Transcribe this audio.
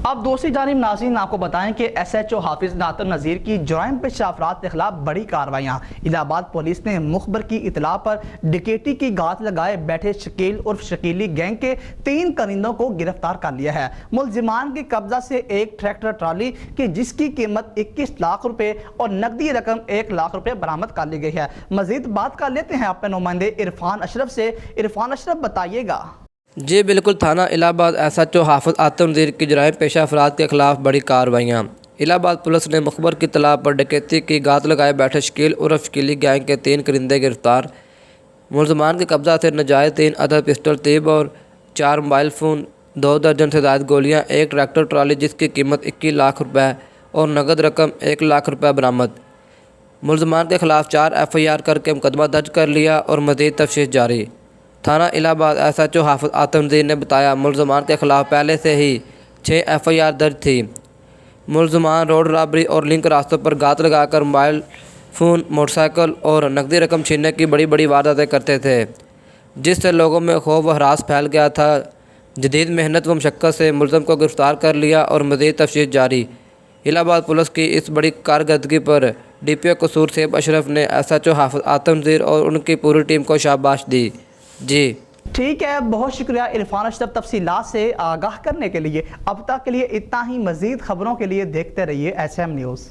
اب دوسری جانب ناظرین آپ کو بتائیں کہ ایس ایچ او حافظ نعت النذیر کی جرائم پیشہ افراد کے خلاف بڑی کارروائیاں۔ الہ آباد پولیس نے مخبر کی اطلاع پر ڈکیتی کی گات لگائے بیٹھے شکیل عرف شکیلی گینگ کے 3 کرندوں کو گرفتار کر لیا ہے۔ ملزمان کے قبضہ سے ایک ٹریکٹر ٹرالی کی جس کی قیمت 21 لاکھ روپے اور نقدی رقم 1 لاکھ روپے برآمد کر لی گئی ہے۔ مزید بات کر لیتے ہیں اپنے نمائندے عرفان اشرف سے۔ عرفان اشرف بتائیے گا۔ جی بالکل، تھانہ الہ آباد ایس ایچ او حافظ نعت النذیر کی جرائم پیشہ افراد کے خلاف بڑی کارروائیاں۔ الہ آباد پولیس نے مخبر کی اطلاع پر ڈکیتی کی گات لگائے بیٹھے شکیل عرف شکیلی گینگ کے 3 کرندے گرفتار۔ ملزمان کے قبضہ سے ناجائز 3 عدد پسٹل طیب اور 4 موبائل فون، 2 درجن سے زائد گولیاں، ایک ٹریکٹر ٹرالی جس کی قیمت 21 لاکھ روپے اور نقد رقم 1 لاکھ روپے برآمد۔ ملزمان کے خلاف 4 ایف آئی آر کر کے مقدمہ درج کر لیا اور مزید تفتیش جاری۔ تھانہ الہ آباد ایس ایچ او حافظ نعت النذیر نے بتایا ملزمان کے خلاف پہلے سے ہی 6 ایف آئی آر درج تھی۔ ملزمان روڈ رابری اور لنک راستوں پر گات لگا کر موبائل فون، موٹر سائیکل اور نقدی رقم چھیننے کی بڑی بڑی وارداتیں کرتے تھے، جس سے لوگوں میں خوف و ہراس پھیل گیا تھا۔ جدید محنت و مشقت سے ملزم کو گرفتار کر لیا اور مزید تفتیش جاری۔ الہ آباد پولیس کی اس بڑی کارکردگی پر ڈی پی او قصور سیب اشرف نے ایس ایچ او حافظ نعت النذیر اور ان کی پوری ٹیم کو شاباش دی۔ جی ٹھیک ہے، بہت شکریہ عرفان اشرف تفصیلات سے آگاہ کرنے کے لیے۔ اب تک کے لیے اتنا ہی، مزید خبروں کے لیے دیکھتے رہیے ایس ایم نیوز۔